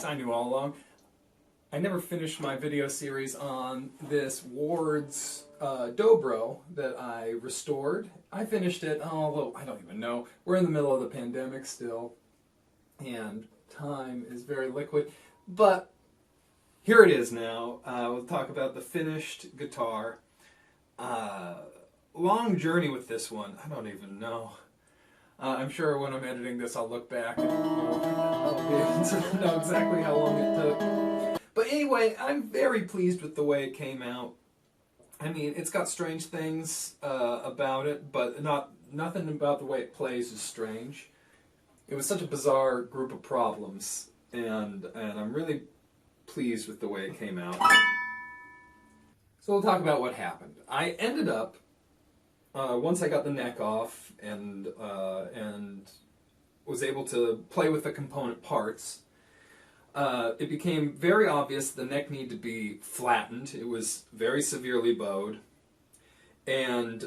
I knew all along. I never finished my video series on this Wards Dobro that I restored. I finished it, although I don't even know. We're in the middle of the pandemic still, and time is very liquid. But here it is now. We'll talk about the finished guitar. Long journey with this one. I don't even know. I'm sure when I'm editing this, I'll look back and I'll be able to know exactly how long it took. But anyway, I'm very pleased with the way it came out. I mean, it's got strange things about it, but nothing about the way it plays is strange. It was such a bizarre group of problems, and I'm really pleased with the way it came out. So we'll talk about what happened. I ended up, once I got the neck off and was able to play with the component parts, it became very obvious the neck needed to be flattened. It was very severely bowed, and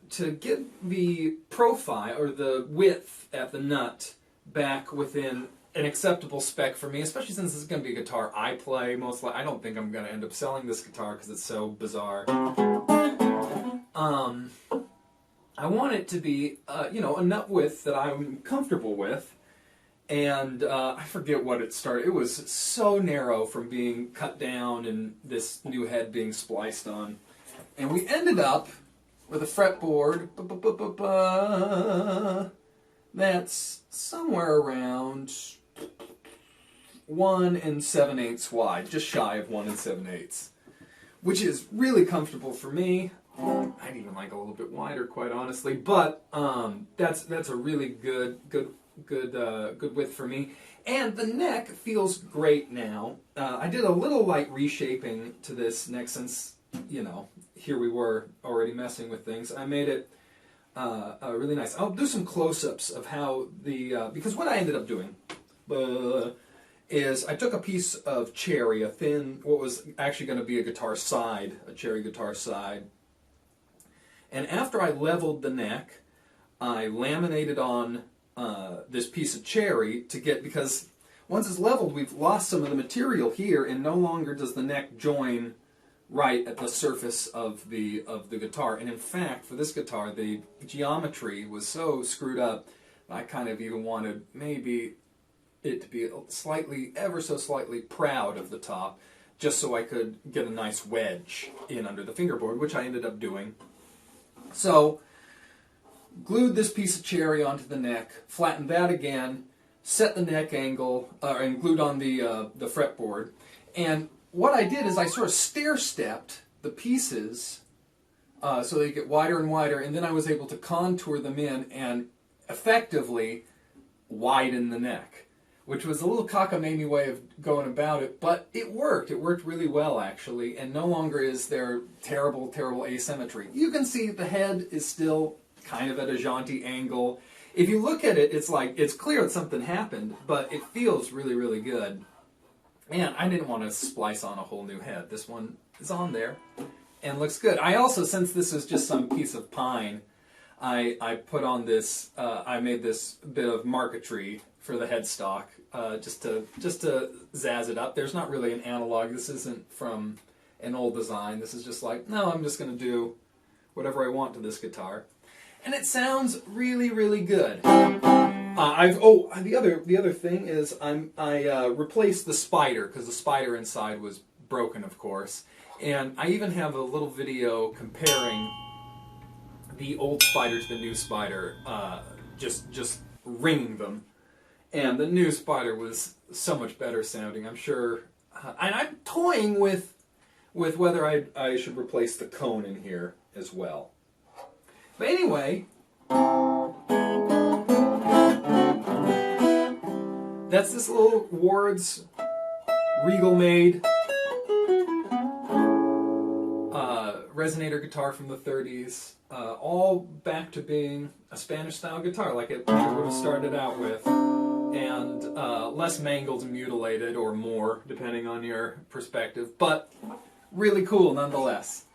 to get the profile or the width at the nut back within an acceptable spec for me, especially since this is going to be a guitar I play most likely. I don't think I'm going to end up selling this guitar because it's so bizarre. I want it to be, you know, a nut width that I'm comfortable with, and I forget what it started. It was so narrow from being cut down and this new head being spliced on, and we ended up with a fretboard that's somewhere around 1 7/8 wide, just shy of 1 7/8, which is really comfortable for me. I'd even like a little bit wider, quite honestly, but that's a really good width for me. And the neck feels great now. I did a little light reshaping to this neck since, you know, here we were already messing with things. I made it really nice. I'll do some close-ups of how the because what I ended up doing is I took a piece of cherry, a thin, what was actually going to be a guitar side, a cherry guitar side. And after I leveled the neck, I laminated on this piece of cherry to get, because once it's leveled, we've lost some of the material here, and no longer does the neck join right at the surface of the guitar. And in fact, for this guitar, the geometry was so screwed up, I kind of even wanted maybe it to be slightly, ever so slightly proud of the top, just so I could get a nice wedge in under the fingerboard, which I ended up doing. So, glued this piece of cherry onto the neck, flattened that again, set the neck angle, and glued on the fretboard. And what I did is I sort of stair-stepped the pieces so they get wider and wider, and then I was able to contour them in and effectively widen the neck, which was a little cockamamie way of going about it, but it worked. It worked really well, actually, and no longer is there terrible, terrible asymmetry. You can see the head is still kind of at a jaunty angle. If you look at it, it's like, it's clear that something happened, but it feels really, really good. And I didn't want to splice on a whole new head. This one is on there and looks good. I also, since this is just some piece of pine, I put on this, I made this bit of marquetry for the headstock, just to zazz it up. There's not really an analog. This isn't from an old design. This is just like, no, I'm just going to do whatever I want to this guitar. And it sounds really, really good. The other thing is I replaced the spider, because the spider inside was broken, of course. And I even have a little video comparing the old spider to the new spider, just ringing them. And the new spider was so much better sounding. I'm sure and I'm toying with whether I should replace the cone in here as well. But anyway, that's this little Wards Regal made resonator guitar from the 30s, all back to being a Spanish style guitar like it would have started out with, and less mangled and mutilated, or more depending on your perspective, but really cool nonetheless.